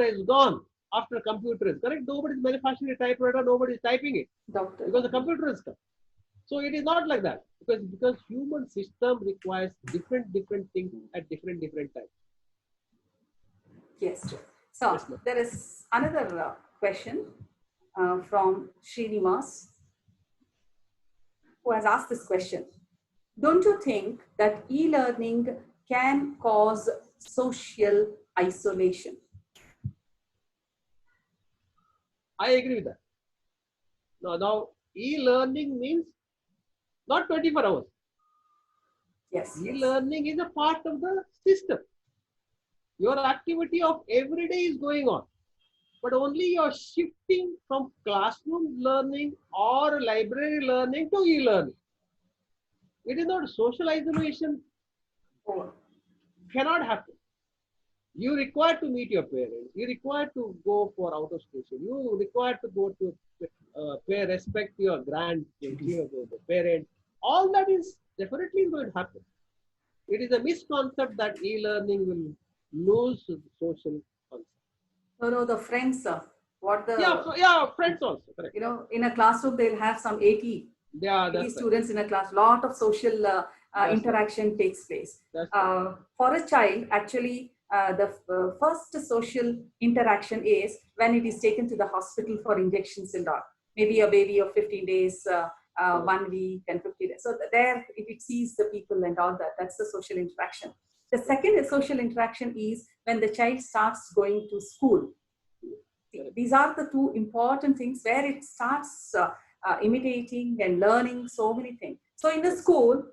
is gone after computer is correct. Nobody is manufacturing a typewriter. Nobody is typing it because the computer is come. So it is not like that, because human system requires different things at different times. Yes. So Yes, ma'am. there is another question from Srinivas, who has asked this question. Don't you think that e-learning can cause social isolation? I agree with that. Now e-learning means not 24 hours. Yes. Yes. E-learning is a part of the system. Your activity of every day is going on, but only you're shifting from classroom learning or library learning to e-learning. It is not social isolation. Oh, Cannot happen. You require to meet your parents. You require to go for out of station. You require to go to pay respect to your parents. All that is definitely going to happen. It is a misconcept that e-learning will lose social concept. no, the friends, what the, Yeah, friends also. Correct. in a classroom, they'll have some 80 Yeah, that's right. students in a class. Lot of social interaction takes place. That's right. For a child, actually, the first social interaction is when it is taken to the hospital for injections and all. Maybe a baby of 15 days, 1 week and 50 days. So there, if it sees the people and all that, that's the social interaction. The second social interaction is when the child starts going to school. These are the two important things where it starts imitating and learning so many things. So in the school,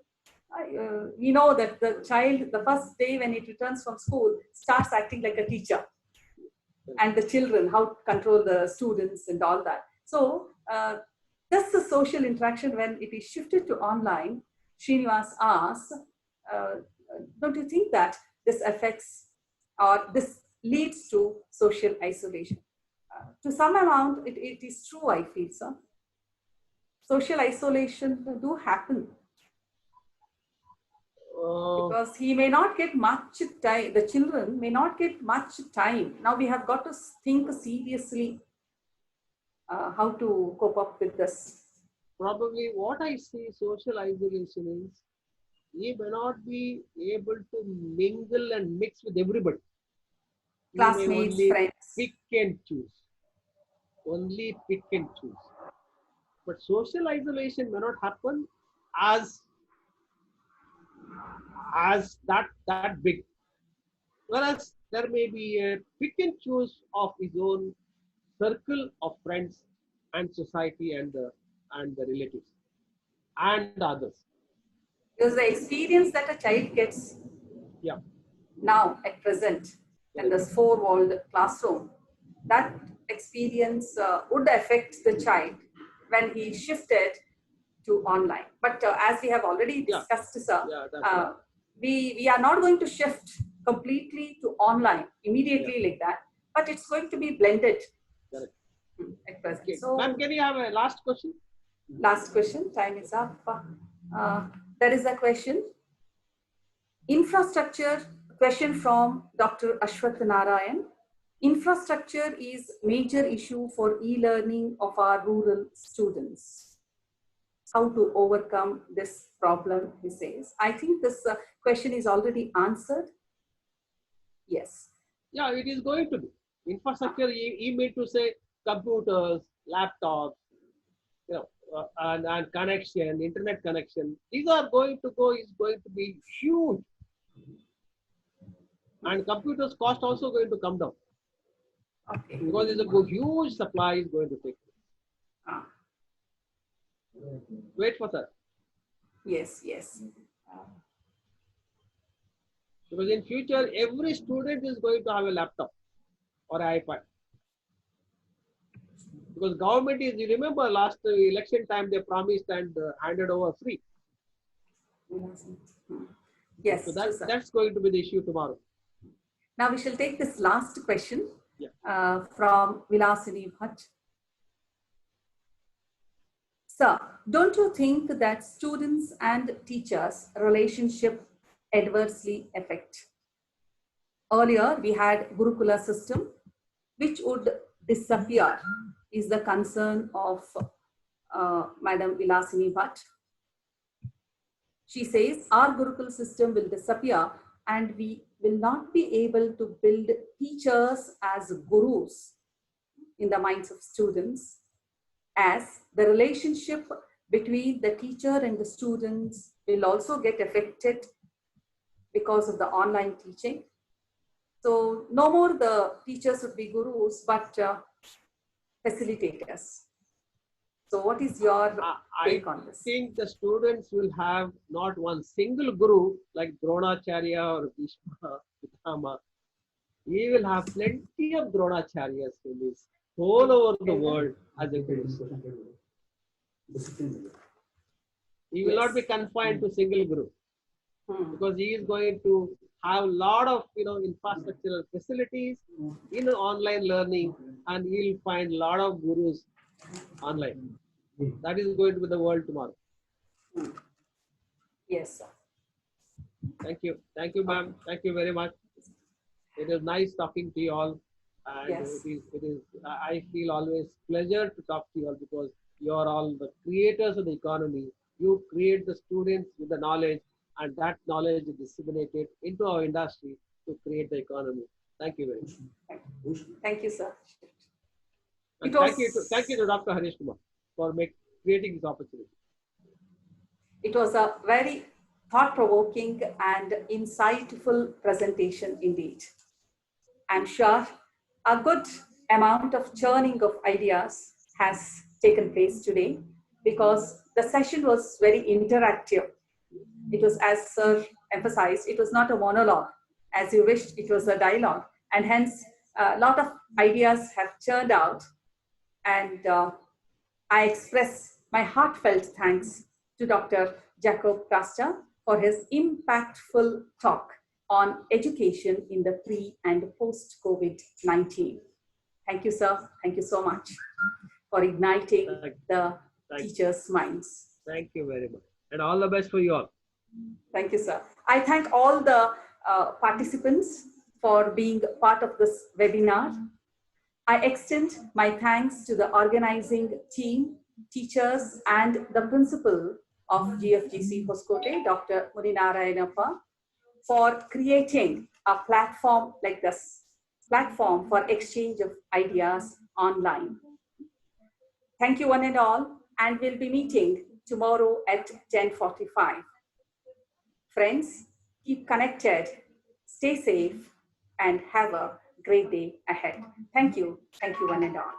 we know that the child, the first day when it returns from school, starts acting like a teacher. And the children, how to control the students and all that. So that's the social interaction. When it is shifted to online, Srinivas asks, don't you think that this affects or this leads to social isolation? To some amount, it is true, I feel, sir. Social isolation do happen. Because he may not get much time, the children may not get much time. Now we have got to think seriously how to cope up with this. Probably what I see social isolation is he may not be able to mingle and mix with everybody. Classmates, he may only friends. Pick and choose. Only pick and choose. But social isolation may not happen as that big. Whereas there may be a pick and choose of his own circle of friends and society and the relatives and the others. Because the experience that a child gets now at present in this four-walled classroom, that experience would affect the child when he shifted to online. But as we have already discussed, sir, right. we are not going to shift completely to online immediately like that, but it's going to be blended at present. Okay. So, ma'am, can you have a last question? Last question, time is up. There is a question. Infrastructure, question from Dr. Ashwath Narayan. Infrastructure is major issue for e-learning of our rural students. How to overcome this problem, he says. I think this question is already answered. Yes. Yeah, it is going to be. Infrastructure, he meant to say computers, laptops, and connection, internet connection. These are going to be huge. And computers cost also going to come down. Okay. Because there's a huge supply is going to take place. Wait for that. Yes. Because in future, every student is going to have a laptop or iPad. Because government is, you remember last election time, they promised and handed over free. Yes. So that's going to be the issue tomorrow. Now we shall take this last question from Vilasini Bhatt. Sir, don't you think that students and teachers' relationship adversely affect? Earlier, we had Gurukula system, which would disappear, is the concern of Madam Vilasini Bhatt. She says our Gurukul system will disappear and we will not be able to build teachers as gurus in the minds of students, as the relationship between the teacher and the students will also get affected because of the online teaching. So no more the teachers would be gurus, but facilitators. So what is your take on this? I think the students will have not one single guru like Dronacharya or Bhishma, Pitama. We will have plenty of Dronacharyas in this all over the world as a guru. He will not be confined to single guru because he is going to have a lot of infrastructural facilities in online learning, and he will find a lot of gurus online. That is going to be the world tomorrow. Yes, sir. Thank you, ma'am. Thank you very much. It is nice talking to you all, and yes. it is. I feel always pleasure to talk to you all because you are all the creators of the economy. You create the students with the knowledge, and that knowledge is disseminated into our industry to create the economy. Thank you very much. Thank you, sir. And thank you to Dr. Harish Kumar for creating this opportunity. It was a very thought-provoking and insightful presentation indeed. I'm sure a good amount of churning of ideas has taken place today because the session was very interactive. It was, as Sir emphasized, it was not a monologue. As you wished, it was a dialogue. And hence, a lot of ideas have churned out. And I express my heartfelt thanks to Dr. Jacob Prasta for his impactful talk on education in the pre and post-COVID-19. Thank you, sir. Thank you so much for igniting the teachers' minds. Thank you very much. And all the best for you all. Thank you, sir. I thank all the participants for being part of this webinar. I extend my thanks to the organizing team, teachers, and the principal of GFGC Hoskote, Dr. Muninarayanappa, for creating a platform like this, platform for exchange of ideas online. Thank you one and all, and we'll be meeting tomorrow at 10:45. Friends, keep connected, stay safe, and have a great day ahead. Thank you one and all.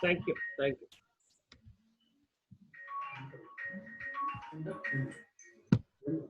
Thank you. Thank you.